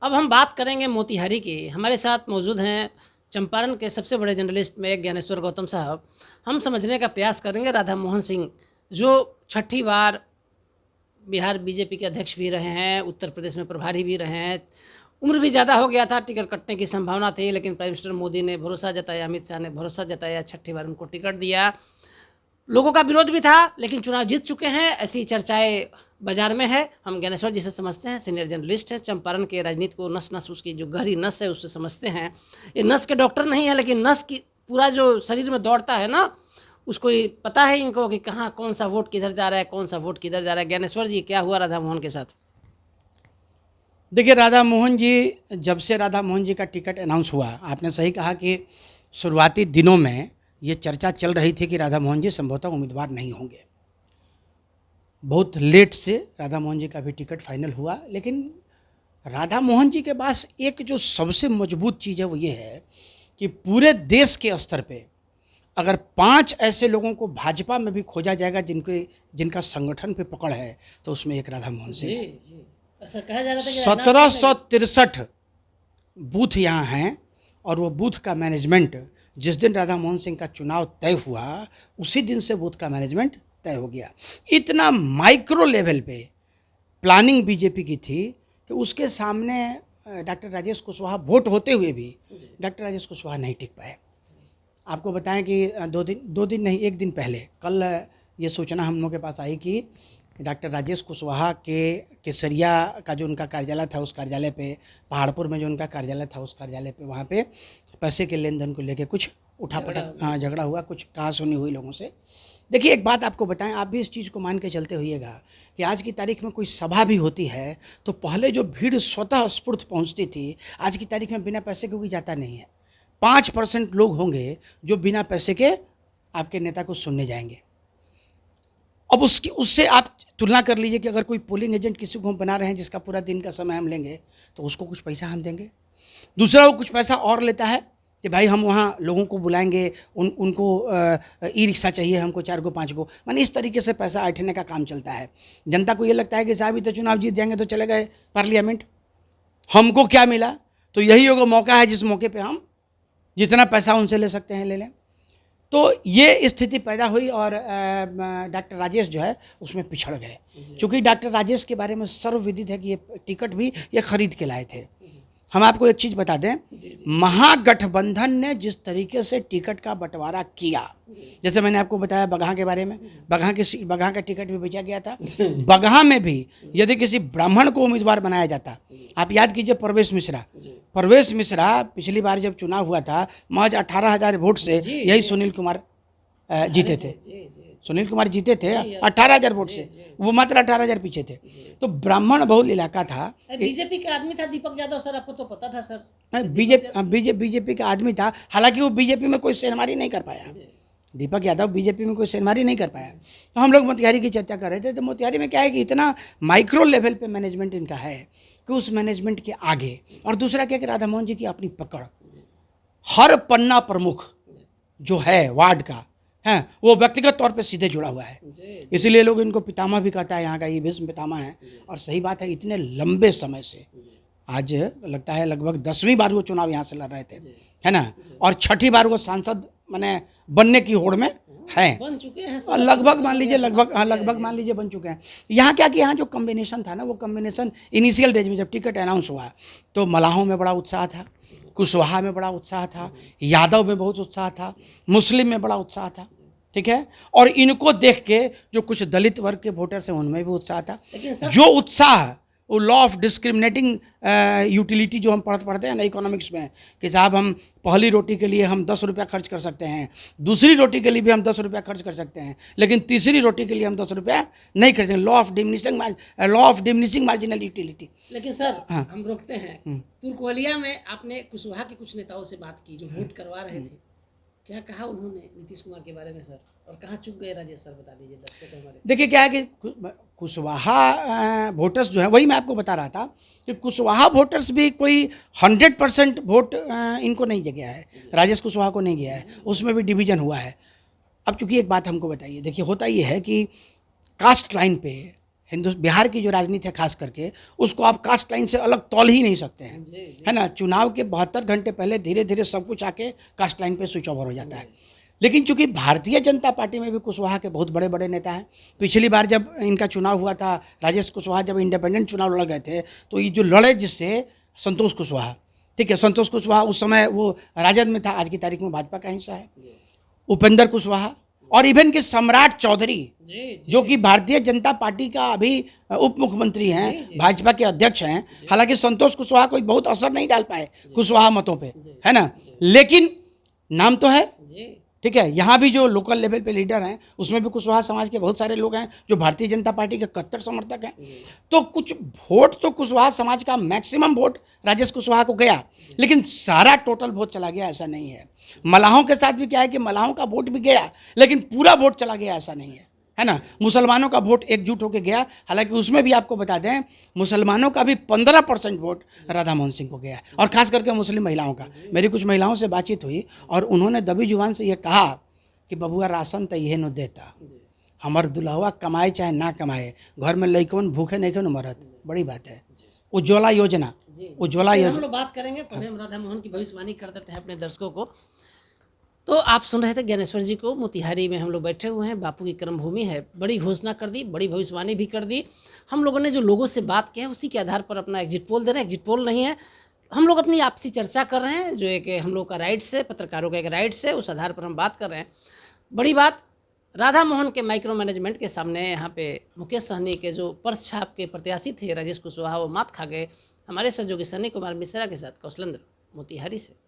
अब हम बात करेंगे मोतिहारी की। हमारे साथ मौजूद हैं चंपारण के सबसे बड़े जर्नलिस्ट में ज्ञानेश्वर गौतम साहब। हम समझने का प्रयास करेंगे राधा मोहन सिंह, जो छठी बार बिहार बीजेपी के अध्यक्ष भी रहे हैं, उत्तर प्रदेश में प्रभारी भी रहे हैं। उम्र भी ज़्यादा हो गया था, टिकट कटने की संभावना थी, लेकिन प्राइम मिनिस्टर मोदी ने भरोसा जताया, अमित शाह ने भरोसा जताया, छठी बार उनको टिकट दिया। लोगों का विरोध भी था, लेकिन चुनाव जीत चुके हैं, ऐसी चर्चाएं बाजार में है। हम ज्ञानेश्वर जी से समझते हैं, सीनियर जर्नलिस्ट है, चंपारण के राजनीति को नस नस, उसकी जो गहरी नस है उससे समझते हैं। ये नस के डॉक्टर नहीं है, लेकिन नस की पूरा जो शरीर में दौड़ता है ना, उसको ही पता है इनको कि कहाँ कौन सा वोट किधर जा रहा है, कौन सा वोट किधर जा रहा है। ज्ञानेश्वर जी, क्या हुआ राधा मोहन के साथ? देखिए, राधा मोहन जी, जब से राधा मोहन जी का टिकट अनाउंस हुआ, आपने सही कहा कि शुरुआती दिनों में ये चर्चा चल रही थी कि राधा मोहन जी संभवतः उम्मीदवार नहीं होंगे। बहुत लेट से राधा मोहन जी का भी टिकट फाइनल हुआ, लेकिन राधा मोहन जी के पास एक जो सबसे मजबूत चीज़ है वो ये है कि पूरे देश के स्तर पे अगर 5 ऐसे लोगों को भाजपा में भी खोजा जाएगा जिनका संगठन पे पकड़ है, तो उसमें एक राधा मोहन सिंह है। ऐसा कहा जा रहा था कि 1763 बूथ यहाँ हैं, और वो बूथ का मैनेजमेंट जिस दिन राधा मोहन सिंह का चुनाव तय हुआ उसी दिन से बूथ का मैनेजमेंट तय हो गया। इतना माइक्रो लेवल पे प्लानिंग बीजेपी की थी कि उसके सामने डॉक्टर राजेश कुशवाहा वोट होते हुए भी डॉक्टर राजेश कुशवाहा नहीं टिक पाए। आपको बताएं कि दो दिन नहीं, एक दिन पहले कल ये सूचना हम लोगों के पास आई कि डॉक्टर राजेश कुशवाहा के केसरिया का जो उनका कार्यालय था, उस कार्यालय पे, पहाड़पुर में जो उनका कार्यालय था उस कार्यालय पे, वहाँ पे पैसे के लेन देन को लेके कुछ उठापटक झगड़ा हुआ, कुछ कहासुनी हुई लोगों से। देखिए, एक बात आपको बताएं, आप भी इस चीज़ को मान के चलते होइएगा कि आज की तारीख में कोई सभा भी होती है तो पहले जो भीड़ स्वतः स्फूर्त पहुँचती थी, आज की तारीख में बिना पैसे के कोई जाता नहीं है। 5% लोग होंगे जो बिना पैसे के आपके नेता को सुनने जाएंगे। अब उससे आप तुलना कर लीजिए कि अगर कोई पोलिंग एजेंट किसी को हम बना रहे हैं जिसका पूरा दिन का समय हम लेंगे, तो उसको कुछ पैसा हम देंगे। दूसरा वो कुछ पैसा और लेता है कि भाई हम वहाँ लोगों को बुलाएंगे, उनको ई रिक्शा चाहिए हमको 4 गो 5 गो, माने इस तरीके से पैसा ऐंठने का काम चलता है। जनता को ये लगता है कि साहब ही तो चुनाव जीत जाएंगे तो चले गए पार्लियामेंट, हमको क्या मिला। तो यही होगा मौका है जिस मौके पर हम जितना पैसा उनसे ले सकते हैं ले लें। तो ये स्थिति पैदा हुई और डॉक्टर राजेश जो है उसमें पिछड़ गए, क्योंकि डॉक्टर राजेश के बारे में सर्वविदित है कि ये टिकट भी ये खरीद के लाए थे। हम आपको एक चीज़ बता दें, महागठबंधन ने जिस तरीके से टिकट का बंटवारा किया, जैसे मैंने आपको बताया बगहा के बारे में, बगहा का टिकट भी बेचा गया था। बगहा में भी यदि किसी ब्राह्मण को उम्मीदवार बनाया जाता, आप याद कीजिए परवेश मिश्रा पिछली बार जब चुनाव हुआ था महज 18,000 वोट से यही सुनील कुमार जीते थे। सुनील कुमार जीते थे 18,000 वोट से, वो मात्र 18,000 पीछे थे। तो ब्राह्मण बहुल इलाका था। बीजेपी का आदमी था दीपक यादव सर, आपको तो पता था सर। बीजेपी का आदमी था, हालांकि वो बीजेपी में कोई सेनमारी नहीं कर पाया। दीपक यादव बीजेपी में कोई सेनमारी नहीं कर पाया। तो हम लोग मोतिहारी की चर्चा कर रहे थे, तो मोतिहारी में क्या है कि इतना माइक्रो लेवल पे मैनेजमेंट इनका है कि उस मैनेजमेंट के आगे, और दूसरा क्या कि राधा मोहन जी की अपनी पकड़, हर पन्ना प्रमुख जो है वार्ड का है वो व्यक्तिगत तौर पे सीधे जुड़ा हुआ है, इसीलिए लोग इनको पितामह भी कहता है, यहाँ का ये भीष्म पितामह है। और सही बात है, इतने लंबे समय से, आज लगता है लगभग 10वीं बार वो चुनाव यहाँ से लड़ रहे थे, है ना, और छठी बार वो सांसद माने बनने की होड़ में हैं, बन चुके हैं और लगभग मान लीजिए बन चुके हैं। यहाँ क्या कि यहाँ जो कम्बिनेशन था ना, वो कम्बिनेशन इनिशियल डेज में जब टिकट अनाउंस हुआ तो मलाहों में बड़ा उत्साह था, कुशवाहा में बड़ा उत्साह था, यादव में बहुत उत्साह था, मुस्लिम में बड़ा उत्साह था, ठीक है। और इनको देख के जो कुछ दलित वर्ग के वोटर्स हैं उनमें भी उत्साह था। जो उत्साह, वो लॉ ऑफ डिस्क्रिमिनेटिंग यूटिलिटी जो हम पढ़ते हैं ना इकोनॉमिक्स में, कि साहब हम पहली रोटी के लिए हम 10 रुपया खर्च कर सकते हैं, दूसरी रोटी के लिए भी हम 10 रुपया खर्च कर सकते हैं, लेकिन तीसरी रोटी के लिए हम 10 रुपया नहीं खर्चेंगे। Law of diminishing marginal utility. लेकिन सर हम रोकते हैं, तुर्कवलिया में आपने कुशवाहा के कुछ नेताओं से बात की जो वोट करवा रहे थे, क्या कहा उन्होंने नीतीश कुमार के बारे में सर, और कहाँ चुक गए राजेश सर, बता दीजिए दर्शकों हमारे। देखिए क्या है कि कुशवाहा वोटर्स जो है, वही मैं आपको बता रहा था कि कुशवाहा वोटर्स भी कोई 100% वोट इनको नहीं गया है, राजेश कुशवाहा को नहीं गया है, उसमें भी डिवीजन हुआ है। अब चूंकि एक बात हमको बताइए, देखिए होता ये है कि कास्ट लाइन पे बिहार की जो राजनीति है खास करके, उसको आप कास्ट लाइन से अलग तौल ही नहीं सकते हैं, है ना। चुनाव के 72 घंटे पहले धीरे धीरे सब कुछ आके कास्ट लाइन पे स्विच ओवर हो जाता है। लेकिन चूंकि भारतीय जनता पार्टी में भी कुशवाहा के बहुत बड़े बड़े नेता हैं। पिछली बार जब इनका चुनाव हुआ था, राजेश कुशवाहा जब इंडिपेंडेंट चुनाव लड़ गए थे, तो ये जो लड़े जिससे संतोष कुशवाहा, ठीक है, संतोष कुशवाहा उस समय वो राजद में था, आज की तारीख में भाजपा का हिस्सा है। उपेंद्र कुशवाहा और इवन के सम्राट चौधरी जो कि भारतीय जनता पार्टी का अभी उप मुख्यमंत्री हैं, भाजपा के अध्यक्ष हैं। हालांकि संतोष कुशवाहा कोई बहुत असर नहीं डाल पाए कुशवाहा मतों पे, है ना, लेकिन नाम तो है, ठीक है। यहाँ भी जो लोकल लेवल पे लीडर हैं उसमें भी कुशवाहा समाज के बहुत सारे लोग हैं जो भारतीय जनता पार्टी के कट्टर समर्थक हैं। तो कुछ वोट तो कुशवाहा समाज का, मैक्सिमम वोट राजेश कुशवाहा को गया, लेकिन सारा टोटल वोट चला गया ऐसा नहीं है। मलाहों के साथ भी क्या है कि मलाहों का वोट भी गया, लेकिन पूरा वोट चला गया ऐसा नहीं है ना। मुसलमानों का वोट एकजुट होकर गया, हालांकि उसमें भी आपको बता दें मुसलमानों का भी 15% वोट राधा मोहन सिंह को गया, और खास करके मुस्लिम महिलाओं का। मेरी कुछ महिलाओं से बातचीत हुई और उन्होंने दबी जुबान से ये कहा कि बबुआ राशन तो यह न देता, हमार दुल्हवा कमाए चाहे ना कमाए, घर में लइकवन भूखे नहीं क्यों मरत, बड़ी बात है। उज्ज्वला योजना, उज्ज्वला योजना हम लोग बात करेंगे, पहले हम राधा मोहन की भविष्यवाणी कर देते हैं अपने दर्शकों को। तो आप सुन रहे थे ज्ञानेश्वर जी को, मोतिहारी में हम लोग बैठे हुए हैं, बापू की कर्मभूमि है। बड़ी घोषणा कर दी, बड़ी भविष्यवाणी भी कर दी। हम लोगों ने जो लोगों से बात की है उसी के आधार पर अपना एग्जिट पोल दे रहे हैं। एग्जिट पोल नहीं है, हम लोग अपनी आपसी चर्चा कर रहे हैं, जो एक हम लोग का राइट्स है, पत्रकारों का एक राइट्स है, उस आधार पर हम बात कर रहे हैं। बड़ी बात, राधा मोहन के माइक्रो मैनेजमेंट के सामने यहाँ पे मुकेश सहनी के जो पर्स छाप के प्रत्याशी थे राजेश कुशवाहा, वो मात खा गए। हमारे सहयोगी सनी कुमार मिश्रा के साथ कौशलेंद्र, मोतिहारी से।